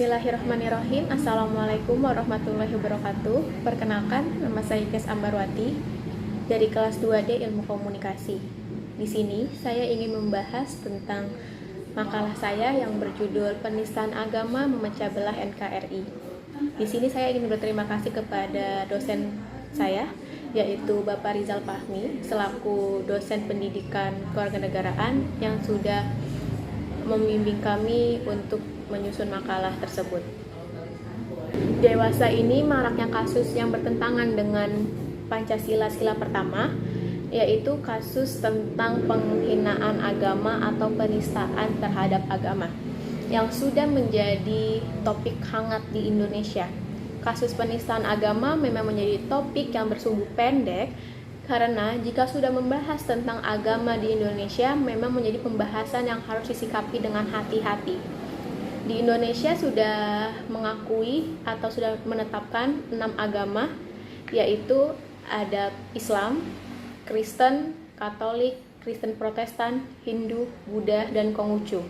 Bismillahirrahmanirrahim. Assalamualaikum warahmatullahi wabarakatuh. Perkenalkan, nama saya Ikes Ambarwati dari kelas 2D Ilmu Komunikasi. Di sini saya ingin membahas tentang makalah saya yang berjudul Penistaan Agama Memecah Belah NKRI. Di sini saya ingin berterima kasih kepada dosen saya, yaitu Bapak Rizal Fahmi, selaku dosen pendidikan kewarganegaraan yang sudah membimbing kami untuk menyusun makalah tersebut. Dewasa ini maraknya kasus yang bertentangan dengan Pancasila sila pertama, yaitu kasus tentang penghinaan agama atau penistaan terhadap agama, yang sudah menjadi topik hangat di Indonesia. Kasus penistaan agama memang menjadi topik yang bersumbu pendek, karena jika sudah membahas tentang agama di Indonesia, memang menjadi pembahasan yang harus disikapi dengan hati-hati. Di Indonesia sudah mengakui atau sudah menetapkan 6 agama, yaitu ada Islam, Kristen, Katolik, Kristen Protestan, Hindu, Buddha, dan Konghucu.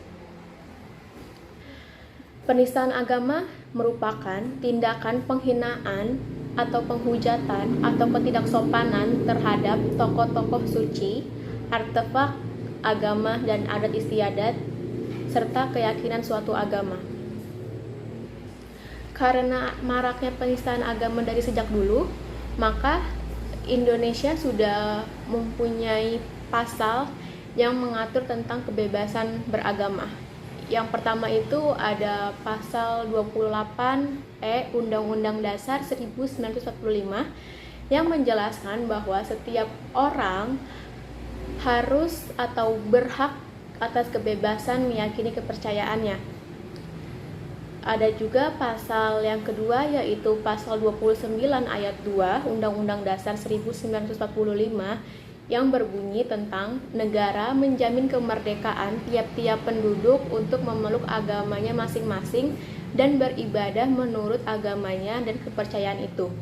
Penistaan agama merupakan tindakan penghinaan atau penghujatan atau ketidaksopanan terhadap tokoh-tokoh suci, artefak agama dan adat istiadat, serta keyakinan suatu agama. Karena maraknya penistaan agama dari sejak dulu, maka Indonesia sudah mempunyai pasal yang mengatur tentang kebebasan beragama. Yang pertama itu ada pasal 28E Undang-Undang Dasar 1945 yang menjelaskan bahwa setiap orang harus atau berhak atas kebebasan meyakini kepercayaannya. Ada juga pasal yang kedua, yaitu pasal 29 ayat 2 Undang-Undang Dasar 1945 yang berbunyi tentang negara menjamin kemerdekaan tiap-tiap penduduk untuk memeluk agamanya masing-masing dan beribadah menurut agamanya dan kepercayaan itu.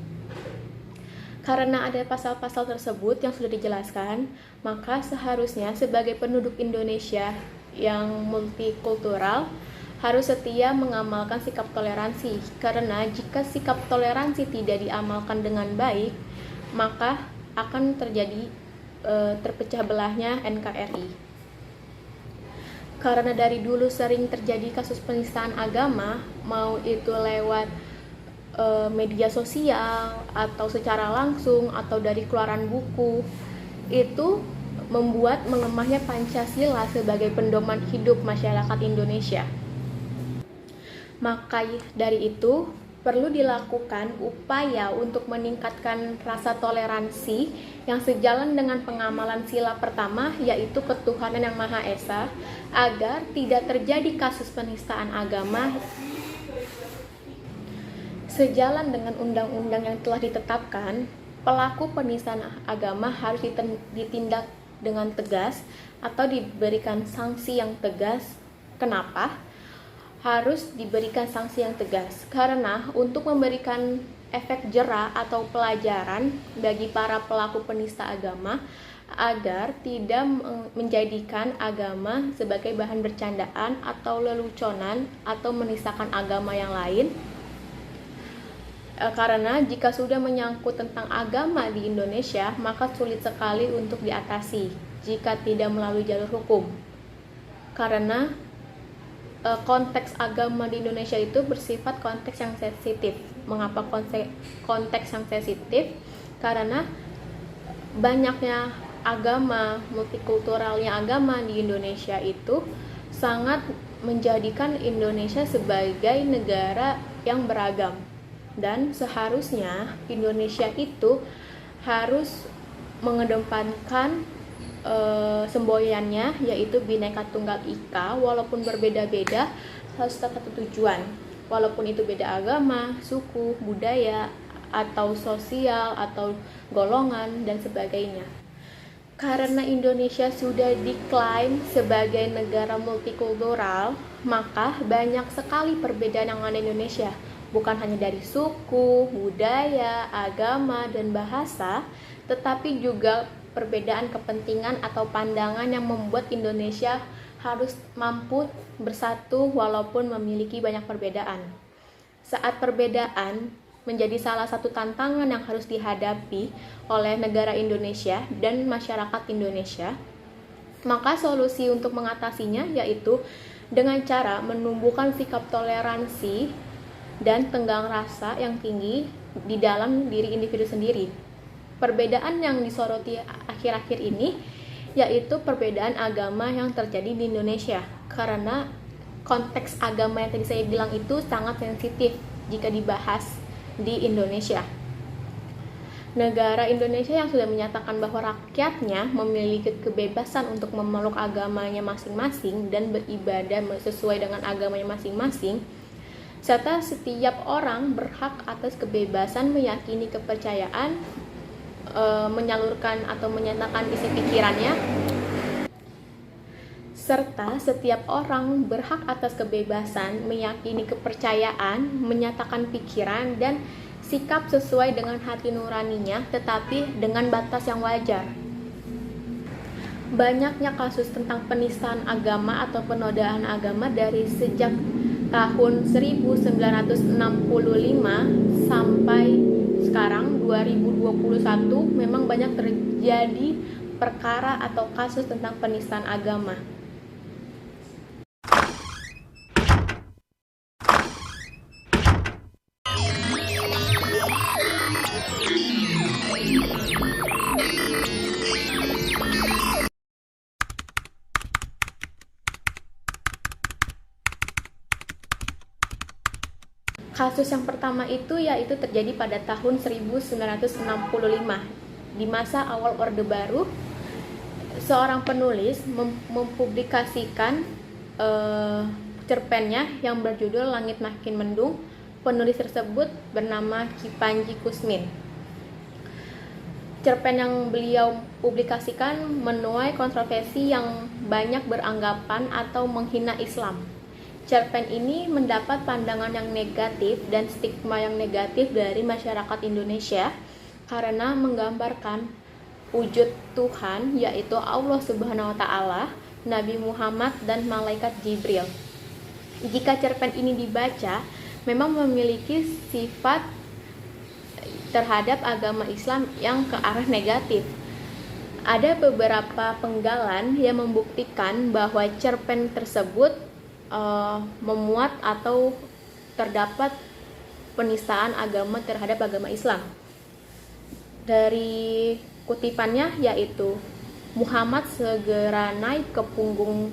Karena ada pasal-pasal tersebut yang sudah dijelaskan, maka seharusnya sebagai penduduk Indonesia yang multikultural harus setia mengamalkan sikap toleransi. Karena jika sikap toleransi tidak diamalkan dengan baik, maka akan terjadi terpecah belahnya NKRI. Karena dari dulu sering terjadi kasus penistaan agama, mau itu lewat media sosial atau secara langsung atau dari keluaran buku, itu membuat melemahnya Pancasila sebagai pedoman hidup masyarakat Indonesia. Maka dari itu perlu dilakukan upaya untuk meningkatkan rasa toleransi yang sejalan dengan pengamalan sila pertama, yaitu ketuhanan yang Maha Esa, agar tidak terjadi kasus penistaan agama. Sejalan dengan undang-undang yang telah ditetapkan, pelaku penistaan agama harus ditindak dengan tegas atau diberikan sanksi yang tegas. Kenapa? Harus diberikan sanksi yang tegas karena untuk memberikan efek jera atau pelajaran bagi para pelaku penista agama agar tidak menjadikan agama sebagai bahan bercandaan atau leluconan atau menistakan agama yang lain. Karena jika sudah menyangkut tentang agama di Indonesia, maka sulit sekali untuk diatasi jika tidak melalui jalur hukum. Karena konteks agama di Indonesia itu bersifat konteks yang sensitif. Mengapa konteks yang sensitif? Karena banyaknya agama, multikulturalnya agama di Indonesia itu sangat menjadikan Indonesia sebagai negara yang beragam. Dan seharusnya Indonesia itu harus mengedepankan semboyannya, yaitu Bhinneka Tunggal Ika, walaupun berbeda-beda harus tetap satu tujuan, walaupun itu beda agama, suku, budaya, atau sosial, atau golongan, dan sebagainya. Karena Indonesia sudah diklaim sebagai negara multikultural, maka banyak sekali perbedaan yang ada di Indonesia, bukan hanya dari suku, budaya, agama, dan bahasa, tetapi juga perbedaan kepentingan atau pandangan yang membuat Indonesia harus mampu bersatu walaupun memiliki banyak perbedaan. Saat perbedaan menjadi salah satu tantangan yang harus dihadapi oleh negara Indonesia dan masyarakat Indonesia, maka solusi untuk mengatasinya yaitu dengan cara menumbuhkan sikap toleransi dan tenggang rasa yang tinggi di dalam diri individu sendiri. Perbedaan yang disoroti akhir-akhir ini yaitu perbedaan agama yang terjadi di Indonesia, karena konteks agama yang tadi saya bilang itu sangat sensitif jika dibahas di Indonesia. Negara Indonesia yang sudah menyatakan bahwa rakyatnya memiliki kebebasan untuk memeluk agamanya masing-masing dan beribadah sesuai dengan agamanya masing-masing, serta setiap orang berhak atas kebebasan meyakini kepercayaan, menyalurkan atau menyatakan isi pikirannya, serta setiap orang berhak atas kebebasan meyakini kepercayaan, menyatakan pikiran dan sikap sesuai dengan hati nuraninya, tetapi dengan batas yang wajar. Banyaknya kasus tentang penistaan agama atau penodaan agama dari sejak tahun 1965 sampai sekarang 2021 memang banyak terjadi perkara atau kasus tentang penistaan agama. Kasus yang pertama itu yaitu terjadi pada tahun 1965. Di masa awal Orde Baru, seorang penulis mempublikasikan cerpennya yang berjudul Langit Makin Mendung. Penulis tersebut bernama Ki Panji Kusmin. Cerpen yang beliau publikasikan menuai kontroversi yang banyak beranggapan atau menghina Islam. Cerpen ini mendapat pandangan yang negatif dan stigma yang negatif dari masyarakat Indonesia karena menggambarkan wujud Tuhan, yaitu Allah Subhanahu wa Ta'ala, Nabi Muhammad, dan malaikat Jibril. Jika cerpen ini dibaca, memang memiliki sifat terhadap agama Islam yang ke arah negatif. Ada beberapa penggalan yang membuktikan bahwa cerpen tersebut memuat atau terdapat penistaan agama terhadap agama Islam. Dari kutipannya yaitu, Muhammad segera naik ke punggung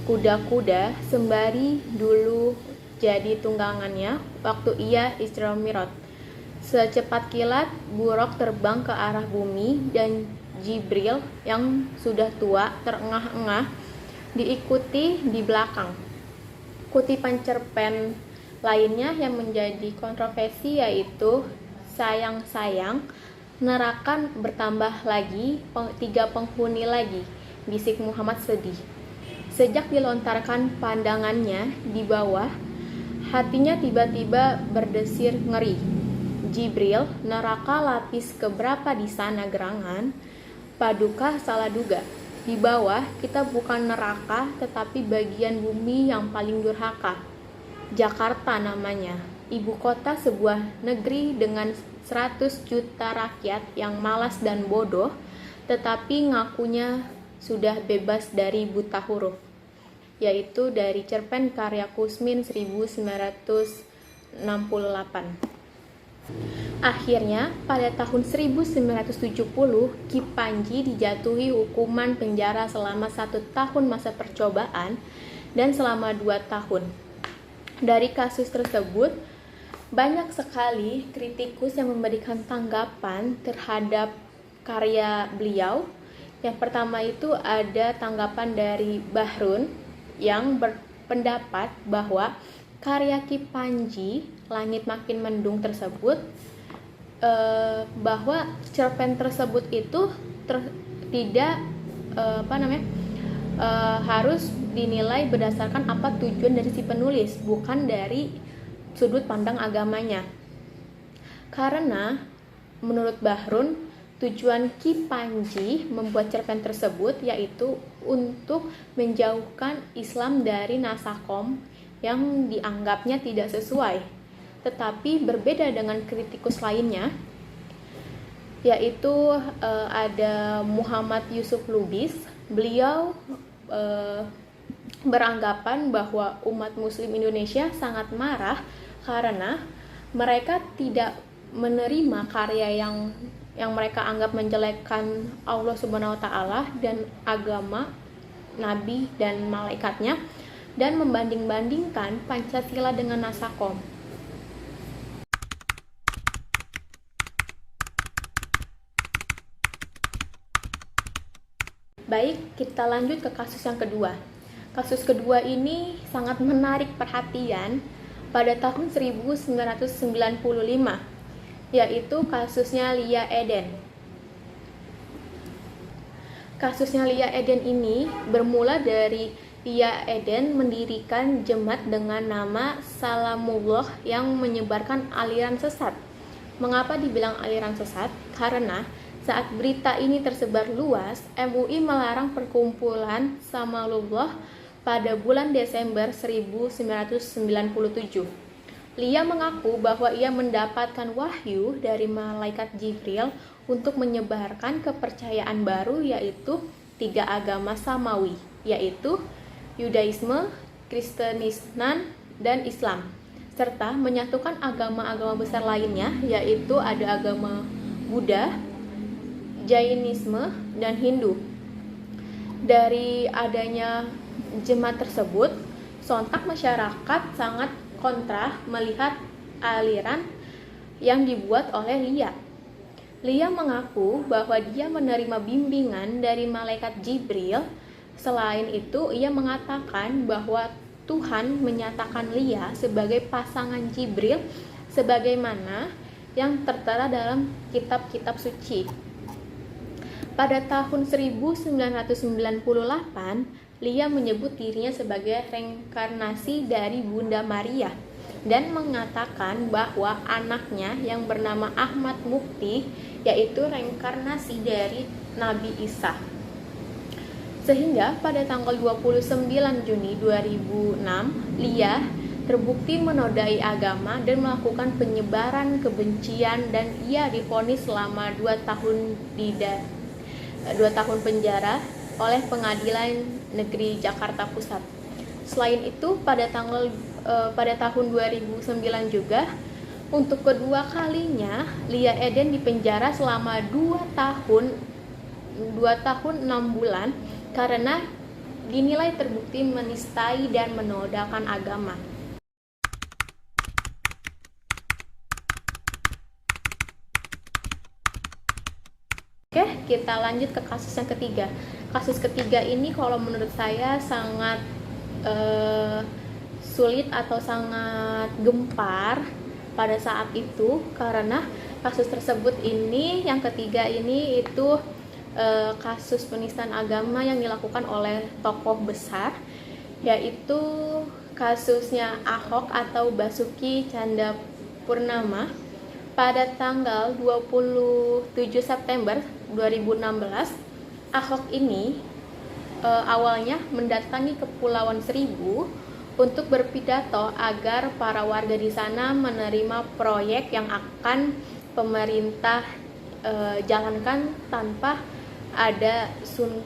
kuda-kuda sembari dulu jadi tunggangannya waktu ia Isra Mi'raj. Secepat kilat buruk terbang ke arah bumi dan Jibril yang sudah tua terengah-engah diikuti di belakang. Kutipan cerpen lainnya yang menjadi kontroversi yaitu, sayang-sayang, neraka bertambah lagi, 3 penghuni lagi, bisik Muhammad sedih. Sejak dilontarkan pandangannya di bawah, hatinya tiba-tiba berdesir ngeri. Jibril, neraka lapis keberapa di sana gerangan? Paduka salah duga. Di bawah kita bukan neraka, tetapi bagian bumi yang paling durhaka. Jakarta namanya, ibu kota sebuah negeri dengan 100 juta rakyat yang malas dan bodoh, tetapi ngakunya sudah bebas dari buta huruf. Yaitu dari cerpen karya Kusmin 1968. Akhirnya, pada tahun 1970, Ki Panji dijatuhi hukuman penjara selama 1 tahun masa percobaan dan selama 2 tahun. Dari kasus tersebut, banyak sekali kritikus yang memberikan tanggapan terhadap karya beliau. Yang pertama itu ada tanggapan dari Bahrun yang berpendapat bahwa karya Ki Panji, Langit Makin Mendung tersebut, bahwa cerpen tersebut itu tidak harus dinilai berdasarkan apa tujuan dari si penulis, bukan dari sudut pandang agamanya. Karena menurut Bahrun, tujuan Ki Panji membuat cerpen tersebut yaitu untuk menjauhkan Islam dari nasakom yang dianggapnya tidak sesuai. tetapi berbeda dengan kritikus lainnya, yaitu ada Muhammad Yusuf Lubis. Beliau beranggapan bahwa umat muslim Indonesia sangat marah karena mereka tidak menerima karya yang mereka anggap menjelekkan Allah Subhanahu wa taala dan agama, nabi dan malaikatnya, dan membanding-bandingkan Pancasila dengan Nasakom. Baik, kita lanjut ke kasus yang kedua. Kasus kedua ini sangat menarik perhatian pada tahun 1995, yaitu kasusnya Lia Eden. Kasusnya Lia Eden ini bermula dari Lia Eden mendirikan jemaat dengan nama Salamullah yang menyebarkan aliran sesat. Mengapa dibilang aliran sesat? Karena saat berita ini tersebar luas, MUI melarang perkumpulan Salamullah pada bulan Desember 1997. Lia mengaku bahwa ia mendapatkan wahyu dari malaikat Jibril untuk menyebarkan kepercayaan baru, yaitu 3 agama samawi, yaitu Yudaisme, Kristenisme, dan Islam, serta menyatukan agama-agama besar lainnya, yaitu ada agama Buddha, Jainisme, dan Hindu. Dari adanya jemaat tersebut, sontak masyarakat sangat kontra melihat aliran yang dibuat oleh Lia. Lia mengaku bahwa dia menerima bimbingan dari malaikat Jibril. Selain itu, ia mengatakan bahwa Tuhan menyatakan Lia sebagai pasangan Jibril sebagaimana yang tertera dalam kitab-kitab suci. Pada tahun 1998, Lia menyebut dirinya sebagai reinkarnasi dari Bunda Maria dan mengatakan bahwa anaknya yang bernama Ahmad Mukti yaitu reinkarnasi dari Nabi Isa. Sehingga pada tanggal 29 Juni 2006, Lia terbukti menodai agama dan melakukan penyebaran kebencian, dan ia divonis selama 2 tahun penjara oleh Pengadilan Negeri Jakarta Pusat. Selain itu, pada tahun 2009 juga, untuk kedua kalinya Lia Eden dipenjara selama 2 tahun 6 bulan karena dinilai terbukti menistai dan menodaikan agama. Oke, kita lanjut ke kasus yang ketiga. Kasus ketiga ini kalau menurut saya sangat sulit atau sangat gempar pada saat itu, karena kasus tersebut ini, yang ketiga ini itu kasus penistaan agama yang dilakukan oleh tokoh besar, yaitu kasusnya Ahok atau Basuki Cahayapurnama. Pada tanggal 27 September 2016, Ahok ini awalnya mendatangi Kepulauan Seribu untuk berpidato agar para warga di sana menerima proyek yang akan pemerintah jalankan tanpa ada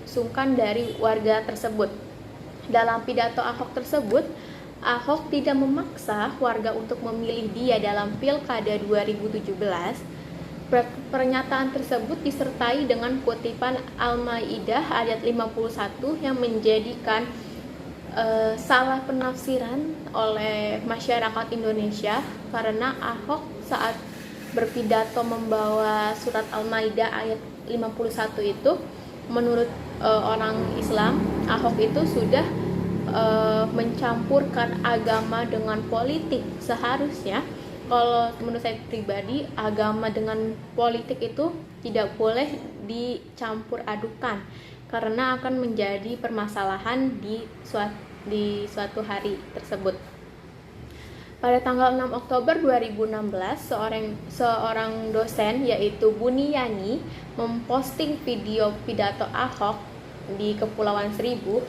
sungkan dari warga tersebut. Dalam pidato Ahok tersebut, Ahok tidak memaksa warga untuk memilih dia dalam Pilkada 2017. Pernyataan tersebut disertai dengan kutipan Al-Maidah ayat 51 yang menjadikan salah penafsiran oleh masyarakat Indonesia, karena Ahok saat berpidato membawa surat Al-Maidah ayat 51 itu, menurut orang Islam, Ahok itu sudah mencampurkan agama dengan politik. Seharusnya kalau menurut saya pribadi, agama dengan politik itu tidak boleh dicampur adukan, karena akan menjadi permasalahan di suatu hari tersebut. Pada tanggal 6 Oktober 2016, seorang dosen yaitu Buniyani memposting video pidato Ahok di Kepulauan Seribu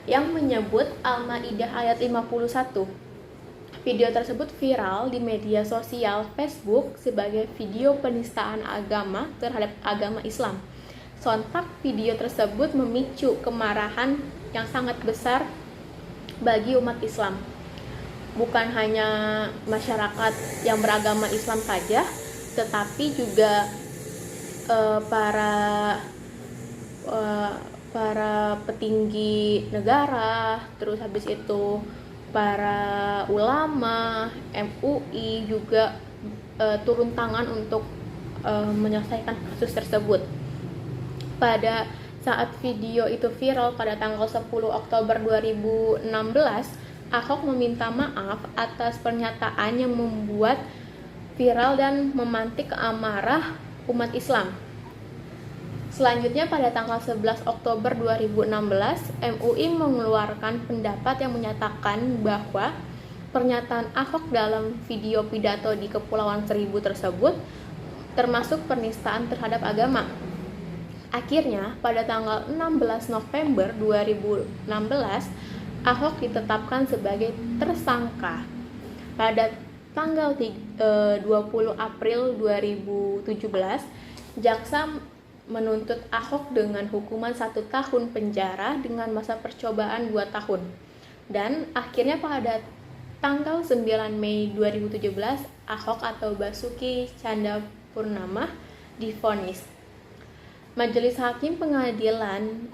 yang menyebut Al-Maidah ayat 51. Video tersebut viral di media sosial Facebook sebagai video penistaan agama terhadap agama Islam. Sontak video tersebut memicu kemarahan yang sangat besar bagi umat Islam. Bukan hanya masyarakat yang beragama Islam saja, tetapi juga para petinggi negara, terus habis itu para ulama, MUI juga turun tangan untuk menyelesaikan kasus tersebut. Pada saat video itu viral pada tanggal 10 Oktober 2016, Ahok meminta maaf atas pernyataan yang membuat viral dan memantik amarah umat Islam. Selanjutnya pada tanggal 11 Oktober 2016, MUI mengeluarkan pendapat yang menyatakan bahwa pernyataan Ahok dalam video pidato di Kepulauan Seribu tersebut termasuk penistaan terhadap agama. Akhirnya, pada tanggal 16 November 2016, Ahok ditetapkan sebagai tersangka. Pada tanggal 20 April 2017, jaksa menuntut Ahok dengan hukuman 1 tahun penjara dengan masa percobaan 2 tahun. Dan akhirnya pada tanggal 9 Mei 2017, Ahok atau Basuki Cahayapurnama divonis. Majelis Hakim Pengadilan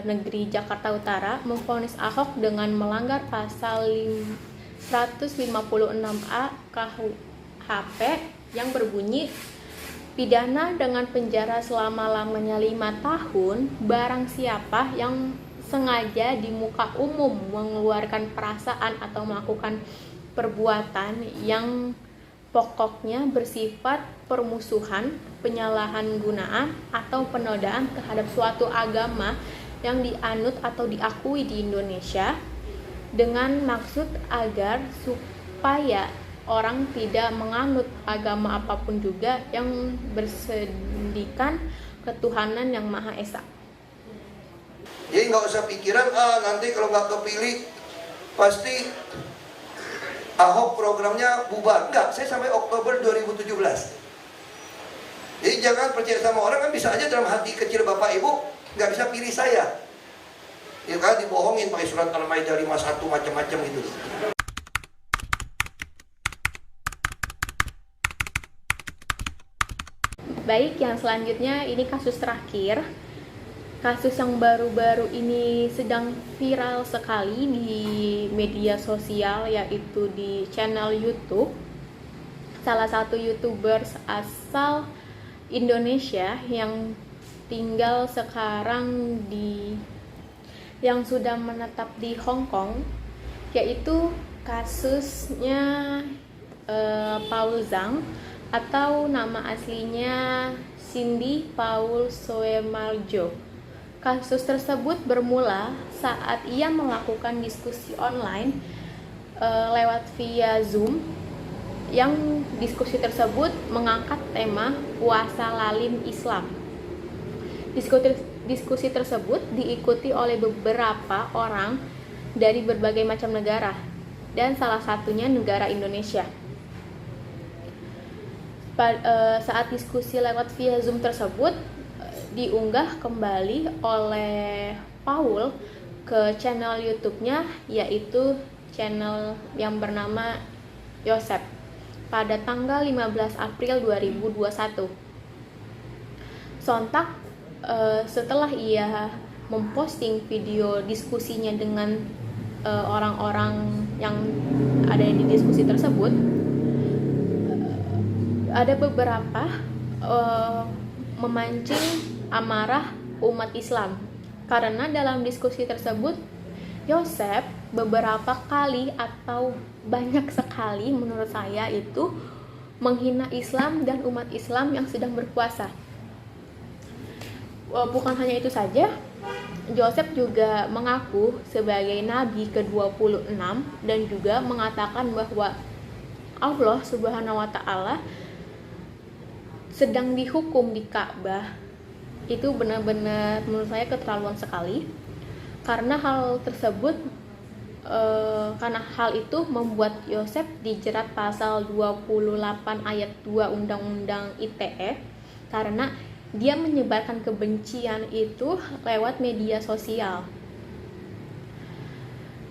Negeri Jakarta Utara memvonis Ahok dengan melanggar pasal 156A KUHP yang berbunyi pidana dengan penjara selama-lamanya 5 tahun barang siapa yang sengaja di muka umum mengeluarkan perasaan atau melakukan perbuatan yang pokoknya bersifat permusuhan, penyalahan gunaan, atau penodaan terhadap suatu agama yang dianut atau diakui di Indonesia dengan maksud agar supaya orang tidak menganut agama apapun juga yang bersendikan ketuhanan yang Maha Esa. Jadi nggak usah pikiran, nanti kalau nggak kepilih pasti Ahok programnya bubar. Enggak, saya sampai Oktober 2017. Jadi jangan percaya sama orang, kan bisa aja dalam hati kecil Bapak Ibu nggak bisa pilih saya. Ya kan dibohongin pakai surat Al-Maidah 51 macam-macam gitu. Baik, yang selanjutnya ini kasus terakhir. Kasus yang baru-baru ini sedang viral sekali di media sosial, yaitu di channel YouTube. Salah satu YouTubers asal Indonesia yang tinggal sekarang yang sudah menetap di Hong Kong, yaitu kasusnya Paul Zhang, atau nama aslinya Cindy Paul Soemarjo. Kasus tersebut bermula saat ia melakukan diskusi online lewat via Zoom, yang diskusi tersebut mengangkat tema puasa lalim Islam. Diskusi tersebut diikuti oleh beberapa orang dari berbagai macam negara, dan salah satunya negara Indonesia. Saat diskusi lewat via Zoom tersebut diunggah kembali oleh Paul ke channel YouTube-nya, yaitu channel yang bernama Yosep, pada tanggal 15 April 2021. Sontak setelah ia memposting video diskusinya dengan orang-orang yang ada di diskusi tersebut, ada beberapa memancing amarah umat Islam, karena dalam diskusi tersebut Yosep beberapa kali atau banyak sekali menurut saya itu menghina Islam dan umat Islam yang sedang berpuasa. Bukan hanya itu saja, Yosep juga mengaku sebagai nabi ke-26 dan juga mengatakan bahwa Allah Subhanahu wa Ta'ala sedang dihukum di Ka'bah. Itu benar-benar menurut saya keterlaluan sekali, karena hal tersebut karena hal itu membuat Yosef dijerat pasal 28 ayat 2 Undang-Undang ITE karena dia menyebarkan kebencian itu lewat media sosial.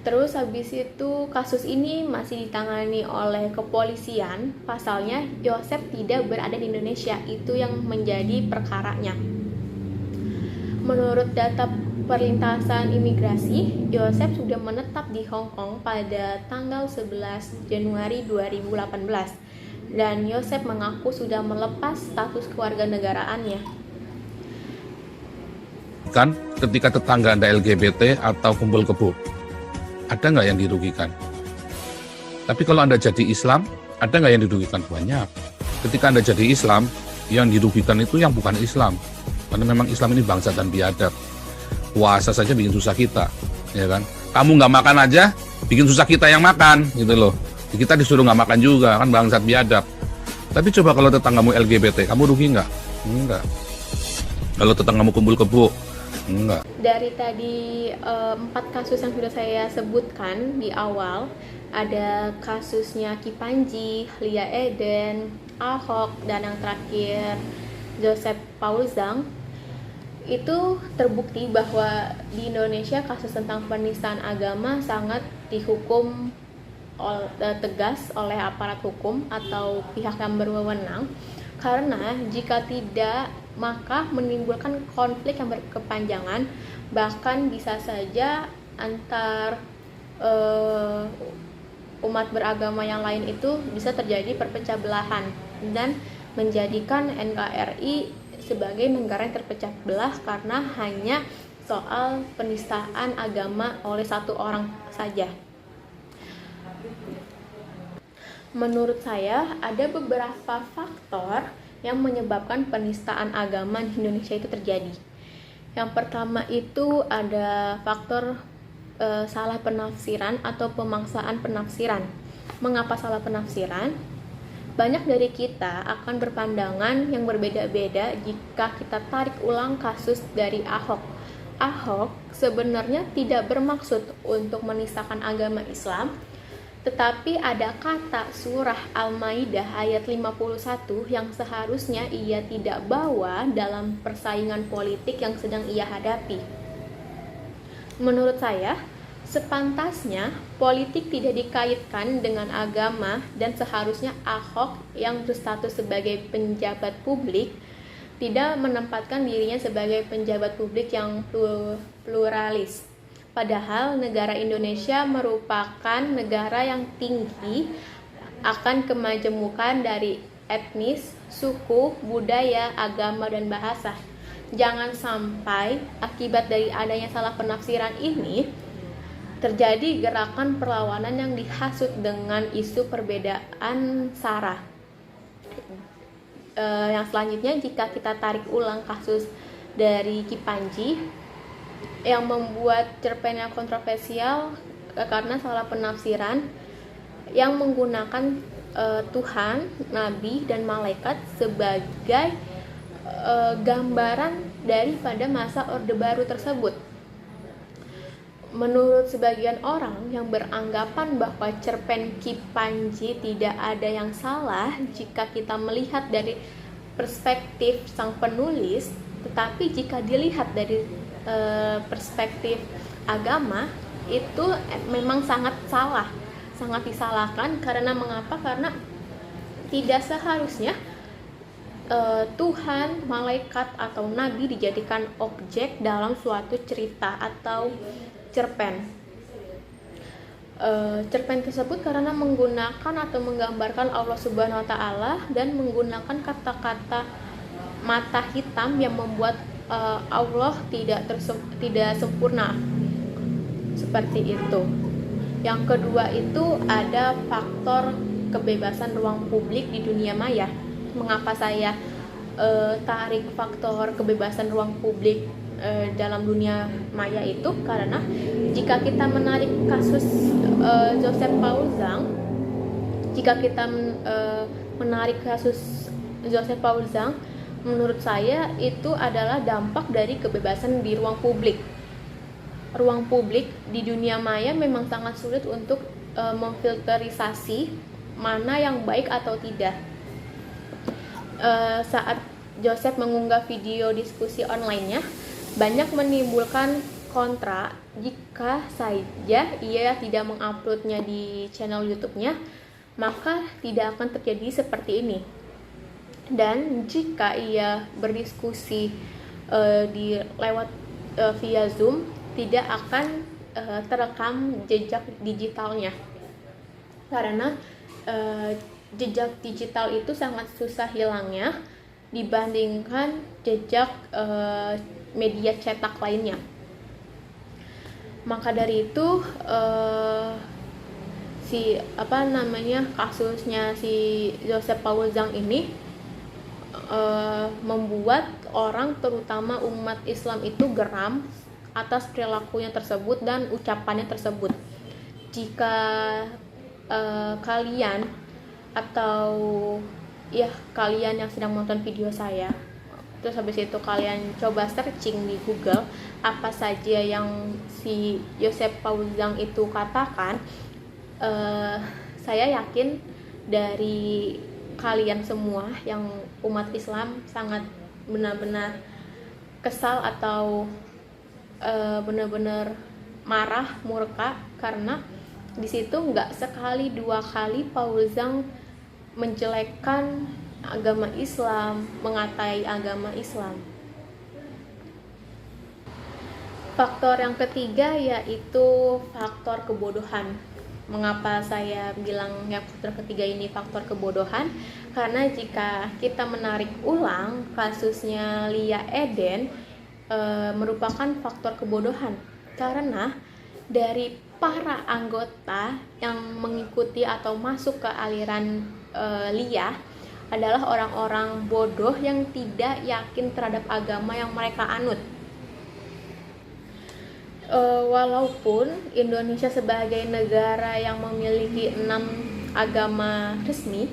Terus habis itu kasus ini masih ditangani oleh kepolisian. Pasalnya Yosef tidak berada di Indonesia, itu yang menjadi perkaranya. Menurut data perlintasan imigrasi, Yosef sudah menetap di Hong Kong pada tanggal 11 Januari 2018 dan Yosef mengaku sudah melepas status kewarganegaraannya. Kan ketika tetangga Anda LGBT atau kumpul kebo, ada nggak yang dirugikan? Tapi kalau Anda jadi Islam, ada nggak yang dirugikan? Banyak. Ketika Anda jadi Islam, yang dirugikan itu yang bukan Islam. Karena memang Islam ini bangsa dan biadab. Puasa saja bikin susah kita, ya kan? Kamu nggak makan aja, bikin susah kita yang makan, gitu loh. Kita disuruh nggak makan juga, kan bangsat biadab. Tapi coba kalau tetanggamu LGBT, kamu rugi nggak? Enggak. Kalau tetanggamu kumpul kebo, enggak. Dari tadi 4 kasus yang sudah saya sebutkan di awal, ada kasusnya Ki Panji, Lia Eden, Ahok, dan yang terakhir Joseph Paul Zhang. Itu terbukti bahwa di Indonesia kasus tentang penistaan agama sangat dihukum tegas oleh aparat hukum atau pihak yang berwenang, karena jika tidak maka menimbulkan konflik yang berkepanjangan, bahkan bisa saja antar umat beragama yang lain itu bisa terjadi perpecah belahan dan menjadikan NKRI sebagai negara yang terpecah belah karena hanya soal penistaan agama oleh satu orang saja. Menurut saya ada beberapa faktor yang menyebabkan penistaan agama di Indonesia itu terjadi. Yang pertama itu ada faktor salah penafsiran atau pemaksaan penafsiran. Mengapa salah penafsiran? Banyak dari kita akan berpandangan yang berbeda-beda jika kita tarik ulang kasus dari Ahok. Ahok sebenarnya tidak bermaksud untuk menistakan agama Islam, tetapi ada kata surah Al-Maidah ayat 51 yang seharusnya ia tidak bawa dalam persaingan politik yang sedang ia hadapi. Menurut saya, sepantasnya politik tidak dikaitkan dengan agama dan seharusnya Ahok yang berstatus sebagai penjabat publik tidak menempatkan dirinya sebagai penjabat publik yang pluralis. Padahal negara Indonesia merupakan negara yang tinggi akan kemajemukan dari etnis, suku, budaya, agama, dan bahasa. Jangan sampai akibat dari adanya salah penafsiran ini terjadi gerakan perlawanan yang dihasut dengan isu perbedaan sara. Yang selanjutnya, jika kita tarik ulang kasus dari Ki Panji yang membuat cerpen yang kontroversial karena salah penafsiran yang menggunakan Tuhan, Nabi, dan Malaikat sebagai gambaran daripada masa Orde Baru tersebut. Menurut sebagian orang yang beranggapan bahwa cerpen Ki Panji tidak ada yang salah jika kita melihat dari perspektif sang penulis, tetapi jika dilihat dari perspektif agama itu memang sangat salah, sangat disalahkan. Karena mengapa? Karena tidak seharusnya Tuhan, malaikat, atau nabi dijadikan objek dalam suatu cerita atau cerpen. Cerpen tersebut karena menggunakan atau menggambarkan Allah Subhanahu wa Ta'ala dan menggunakan kata-kata mata hitam yang membuat Allah tidak sempurna, seperti itu. Yang kedua itu ada faktor kebebasan ruang publik di dunia maya. Mengapa saya tarik faktor kebebasan ruang publik dalam dunia maya itu? Karena jika kita menarik kasus Joseph Paul Zhang, menurut saya itu adalah dampak dari kebebasan di ruang publik. ruang publik di dunia maya memang sangat sulit untuk memfilterisasi mana yang baik atau tidak. Saat Joseph mengunggah video diskusi online-nya, banyak menimbulkan kontra jika saja ia tidak menguploadnya di channel YouTube-nya, maka tidak akan terjadi seperti ini. Dan jika ia berdiskusi via Zoom, tidak akan terekam jejak digitalnya, karena jejak digital itu sangat susah hilangnya dibandingkan jejak media cetak lainnya. Maka dari itu kasusnya si Joseph Paul Zhang ini membuat orang, terutama umat Islam itu geram atas perilakunya tersebut dan ucapannya tersebut. Jika kalian yang sedang menonton video saya, terus habis itu kalian coba searching di Google apa saja yang si Joseph Paul Zhang itu katakan, saya yakin dari kalian semua yang umat Islam sangat benar-benar kesal atau benar-benar marah, murka, karena di situ nggak sekali dua kali Paul Zhang menjelekkan agama Islam, mengatai agama Islam. Faktor yang ketiga yaitu faktor kebodohan. Mengapa saya bilang yang faktor ketiga ini faktor kebodohan? Karena jika kita menarik ulang kasusnya Lia Eden, merupakan faktor kebodohan, karena dari para anggota yang mengikuti atau masuk ke aliran Lia adalah orang-orang bodoh yang tidak yakin terhadap agama yang mereka anut. Walaupun Indonesia sebagai negara yang memiliki 6 agama resmi,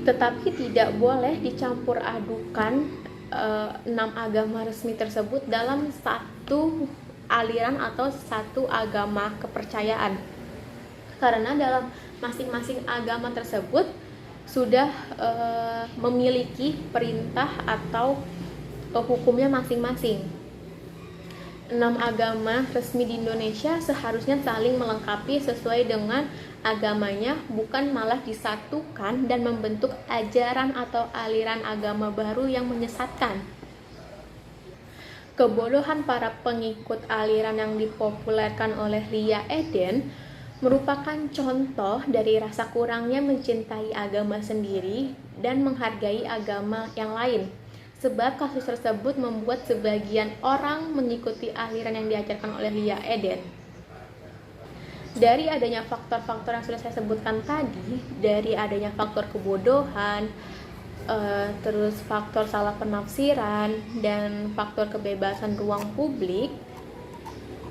tetapi tidak boleh dicampur adukan 6 agama resmi tersebut dalam satu aliran atau satu agama kepercayaan, karena dalam masing-masing agama tersebut sudah memiliki perintah atau hukumnya masing-masing. 6 agama resmi di Indonesia seharusnya saling melengkapi sesuai dengan agamanya, bukan malah disatukan dan membentuk ajaran atau aliran agama baru yang menyesatkan. Kebodohan para pengikut aliran yang dipopulerkan oleh Lia Eden merupakan contoh dari rasa kurangnya mencintai agama sendiri dan menghargai agama yang lain. Sebab kasus tersebut membuat sebagian orang mengikuti aliran yang diajarkan oleh Lia Eden. Dari adanya faktor-faktor yang sudah saya sebutkan tadi, dari adanya faktor kebodohan, terus faktor salah penafsiran, dan faktor kebebasan ruang publik,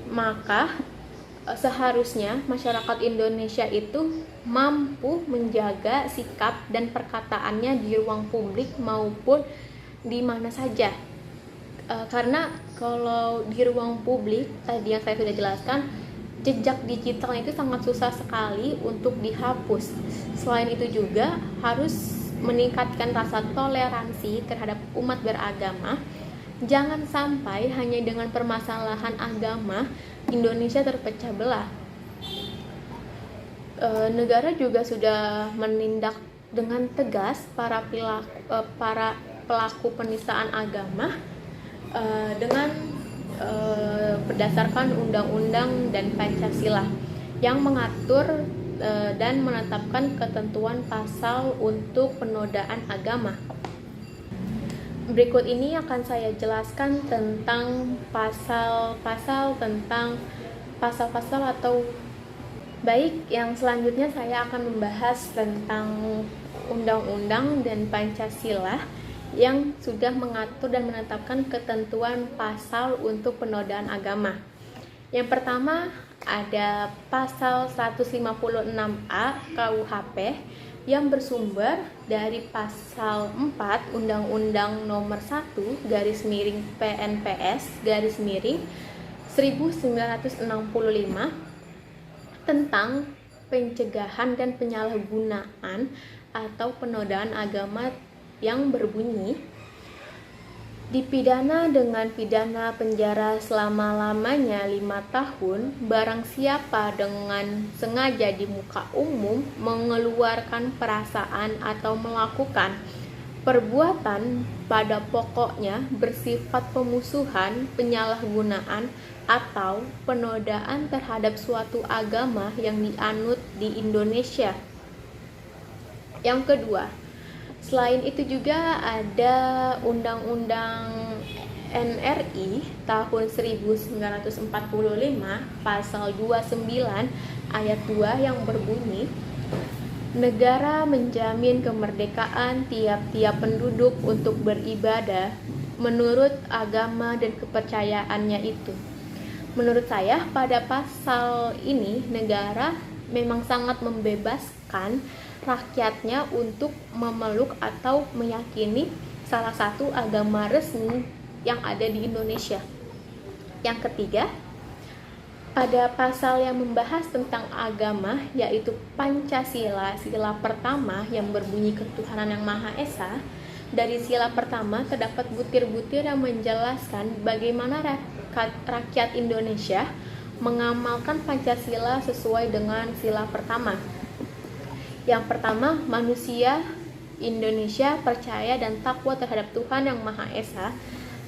maka seharusnya masyarakat Indonesia itu mampu menjaga sikap dan perkataannya di ruang publik maupun di mana saja. Karena kalau di ruang publik tadi yang saya sudah jelaskan, jejak digitalnya itu sangat susah sekali untuk dihapus. Selain itu juga harus meningkatkan rasa toleransi terhadap umat beragama. Jangan sampai hanya dengan permasalahan agama Indonesia terpecah belah. Negara juga sudah menindak dengan tegas para pelaku penistaan agama dengan berdasarkan undang-undang dan Pancasila yang mengatur dan menetapkan ketentuan pasal untuk penodaan agama. Berikut ini akan saya jelaskan tentang pasal-pasal atau baik, yang selanjutnya saya akan membahas tentang undang-undang dan Pancasila yang sudah mengatur dan menetapkan ketentuan pasal untuk penodaan agama. Yang pertama ada pasal 156A KUHP yang bersumber dari pasal 4 Undang-Undang Nomor 1 / PNPS 1965 tentang pencegahan dan penyalahgunaan atau penodaan agama yang berbunyi dipidana dengan pidana penjara selama-lamanya 5 tahun barang siapa dengan sengaja di muka umum mengeluarkan perasaan atau melakukan perbuatan pada pokoknya bersifat pemusuhan, penyalahgunaan, atau penodaan terhadap suatu agama yang dianut di Indonesia. Yang kedua, selain itu juga ada Undang-Undang NRI tahun 1945 pasal 29 ayat 2 yang berbunyi, negara menjamin kemerdekaan tiap-tiap penduduk untuk beribadah menurut agama dan kepercayaannya itu. Menurut saya pada pasal ini negara memang sangat membebaskan rakyatnya untuk memeluk atau meyakini salah satu agama resmi yang ada di Indonesia. Yang ketiga, pada pasal yang membahas tentang agama yaitu Pancasila, sila pertama yang berbunyi ketuhanan yang Maha Esa. Dari sila pertama terdapat butir-butir yang menjelaskan bagaimana rakyat Indonesia mengamalkan Pancasila sesuai dengan sila pertama. Yang pertama, manusia Indonesia percaya dan takwa terhadap Tuhan yang Maha Esa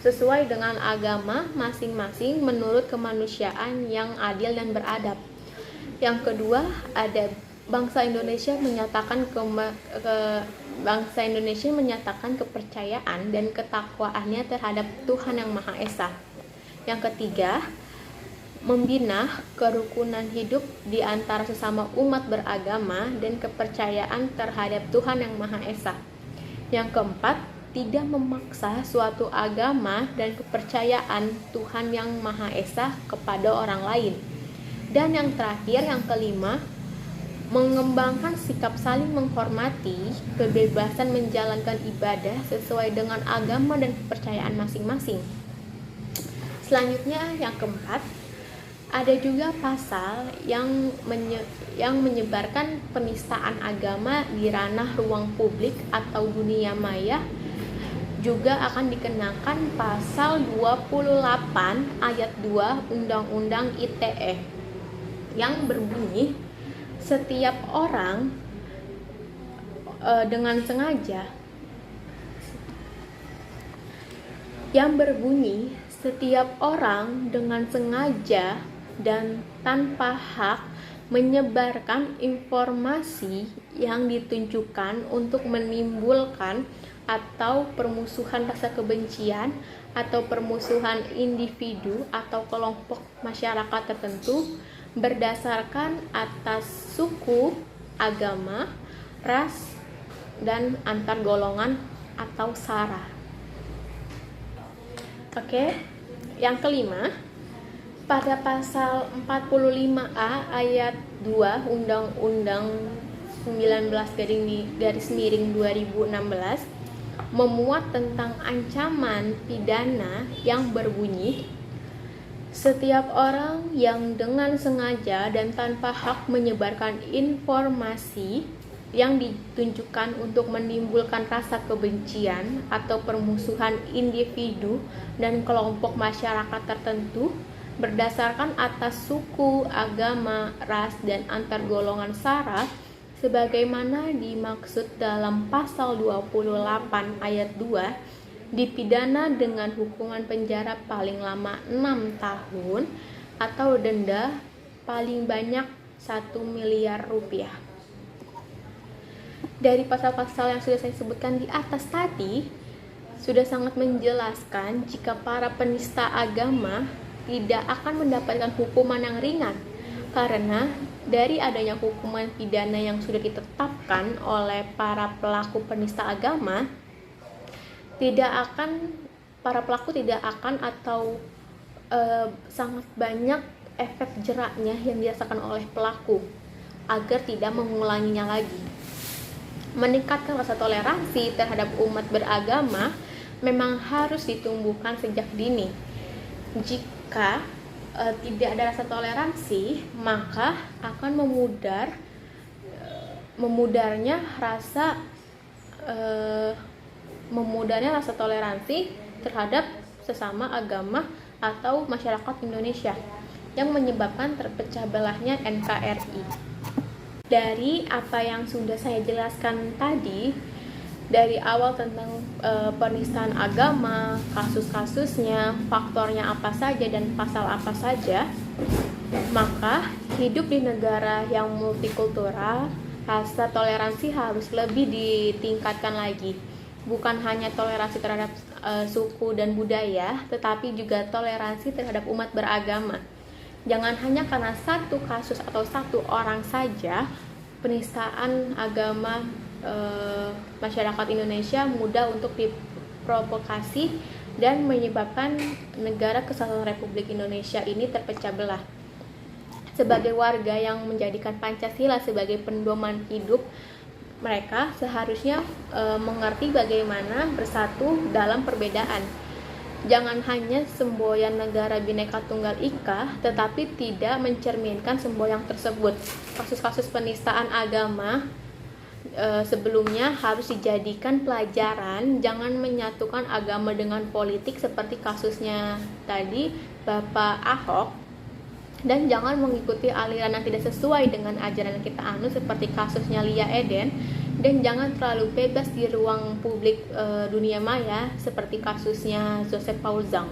sesuai dengan agama masing-masing menurut kemanusiaan yang adil dan beradab. Yang kedua, ada bangsa Indonesia menyatakan kepercayaan dan ketakwaannya terhadap Tuhan yang Maha Esa. Yang ketiga, membina kerukunan hidup di antara sesama umat beragama dan kepercayaan terhadap Tuhan yang Maha Esa. Yang keempat, tidak memaksa suatu agama dan kepercayaan Tuhan yang Maha Esa kepada orang lain. Dan yang terakhir, yang kelima, mengembangkan sikap saling menghormati, kebebasan menjalankan ibadah sesuai dengan agama dan kepercayaan masing-masing. Selanjutnya, yang keempat, ada juga pasal yang menyebarkan penistaan agama di ranah ruang publik atau dunia maya juga akan dikenakan pasal 28 ayat 2 Undang-Undang ITE yang berbunyi setiap orang dengan sengaja dan tanpa hak menyebarkan informasi yang ditunjukkan untuk menimbulkan atau permusuhan rasa kebencian atau permusuhan individu atau kelompok masyarakat tertentu berdasarkan atas suku, agama, ras, dan antar golongan atau sara. Oke, yang kelima, pada pasal 45A ayat 2 Undang-Undang 19/2016 memuat tentang ancaman pidana yang berbunyi setiap orang yang dengan sengaja dan tanpa hak menyebarkan informasi yang ditunjukkan untuk menimbulkan rasa kebencian atau permusuhan individu dan kelompok masyarakat tertentu berdasarkan atas suku, agama, ras, dan antar golongan sara sebagaimana dimaksud dalam pasal 28 ayat 2 dipidana dengan hukuman penjara paling lama 6 tahun atau denda paling banyak 1 miliar rupiah. Dari pasal-pasal yang sudah saya sebutkan di atas tadi sudah sangat menjelaskan jika para penista agama tidak akan mendapatkan hukuman yang ringan karena dari adanya hukuman pidana yang sudah ditetapkan oleh para pelaku penista agama, para pelaku tidak akan atau sangat banyak efek jeraknya yang dirasakan oleh pelaku agar tidak mengulanginya lagi. Meningkatkan rasa toleransi terhadap umat beragama memang harus ditumbuhkan sejak dini. Jika tidak ada rasa toleransi, maka akan memudarnya rasa toleransi terhadap sesama agama atau masyarakat Indonesia yang menyebabkan terpecah belahnya NKRI. Dari apa yang sudah saya jelaskan tadi, dari awal tentang penistaan agama, kasus-kasusnya, faktornya apa saja dan pasal apa saja, maka hidup di negara yang multikultural, rasa toleransi harus lebih ditingkatkan lagi. Bukan hanya toleransi terhadap suku dan budaya, tetapi juga toleransi terhadap umat beragama. Jangan hanya karena satu kasus atau satu orang saja penistaan agama masyarakat Indonesia mudah untuk diprovokasi dan menyebabkan negara kesatuan Republik Indonesia ini terpecah belah. Sebagai warga yang menjadikan Pancasila sebagai pedoman hidup, mereka seharusnya mengerti bagaimana bersatu dalam perbedaan. Jangan hanya semboyan negara Bhinneka Tunggal Ika, tetapi tidak mencerminkan semboyan tersebut. Kasus-kasus penistaan agama sebelumnya harus dijadikan pelajaran. Jangan menyatukan agama dengan politik seperti kasusnya tadi Bapak Ahok, dan jangan mengikuti aliran yang tidak sesuai dengan ajaran yang kita anut seperti kasusnya Lia Eden, dan jangan terlalu bebas di ruang publik dunia maya seperti kasusnya Joseph Paul Zhang.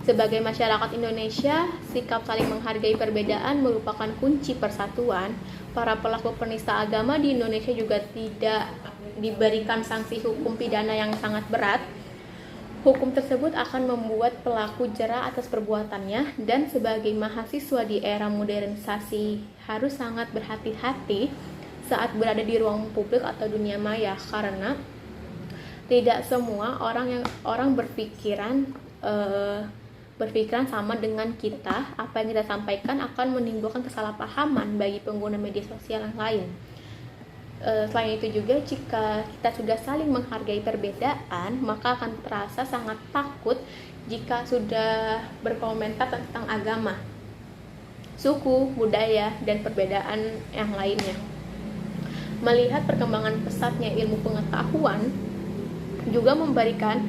Sebagai masyarakat Indonesia, sikap saling menghargai perbedaan merupakan kunci persatuan. Para pelaku penista agama di Indonesia juga tidak diberikan sanksi hukum pidana yang sangat berat. Hukum tersebut akan membuat pelaku jera atas perbuatannya, dan sebagai mahasiswa di era modernisasi harus sangat berhati-hati saat berada di ruang publik atau dunia maya, karena tidak semua orang berpikiran sama dengan kita. Apa yang kita sampaikan akan menimbulkan kesalahpahaman bagi pengguna media sosial yang lain. Selain itu juga, jika kita sudah saling menghargai perbedaan, maka akan terasa sangat takut jika sudah berkomentar tentang agama, suku, budaya, dan perbedaan yang lainnya. Melihat perkembangan pesatnya ilmu pengetahuan juga memberikan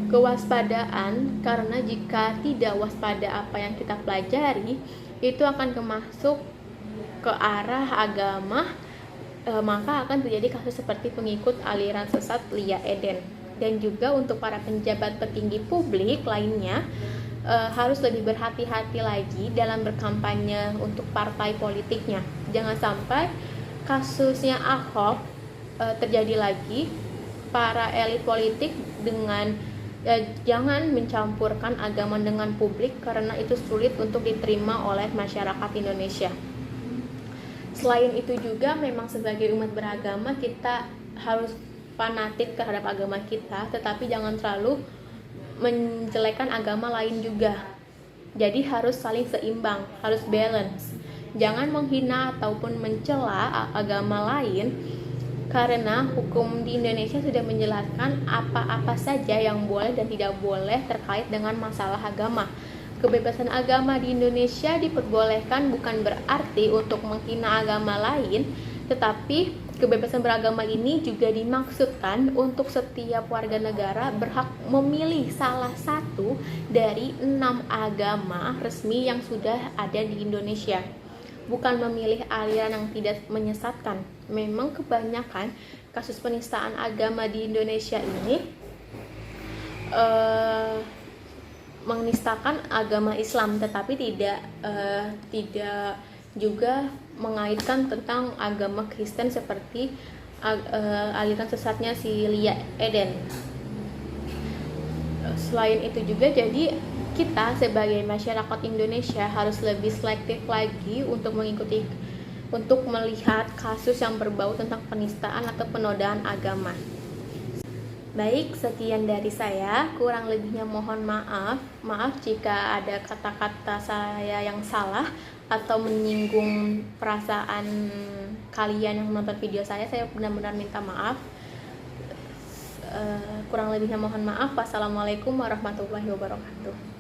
kewaspadaan, karena jika tidak waspada apa yang kita pelajari, itu akan masuk ke arah agama, maka akan terjadi kasus seperti pengikut aliran sesat Lia Eden. Dan juga untuk para penjabat petinggi publik lainnya harus lebih berhati-hati lagi dalam berkampanye untuk partai politiknya. Jangan sampai kasusnya Ahok terjadi lagi. Para elit politik jangan mencampurkan agama dengan publik, karena itu sulit untuk diterima oleh masyarakat Indonesia. Selain itu juga, memang sebagai umat beragama kita harus fanatik terhadap agama kita, tetapi jangan terlalu menjelekkan agama lain juga. Jadi harus saling seimbang, harus balance. Jangan menghina ataupun mencela agama lain, karena hukum di Indonesia sudah menjelaskan apa-apa saja yang boleh dan tidak boleh terkait dengan masalah agama. Kebebasan agama di Indonesia diperbolehkan bukan berarti untuk menghina agama lain, tetapi kebebasan beragama ini juga dimaksudkan untuk setiap warga negara berhak memilih salah satu dari 6 agama resmi yang sudah ada di Indonesia, bukan memilih aliran yang tidak menyesatkan. Memang kebanyakan kasus penistaan agama di Indonesia ini menistakan agama Islam, tetapi tidak juga mengaitkan tentang agama Kristen seperti aliran sesatnya si Lia Eden. Selain itu juga, jadi kita sebagai masyarakat Indonesia harus lebih selektif lagi untuk melihat kasus yang berbau tentang penistaan atau penodaan agama. Baik, sekian dari saya. Kurang lebihnya mohon maaf. Maaf jika ada kata-kata saya yang salah atau menyinggung perasaan kalian yang menonton video saya. Saya benar-benar minta maaf. Kurang lebihnya mohon maaf. Wassalamualaikum warahmatullahi wabarakatuh.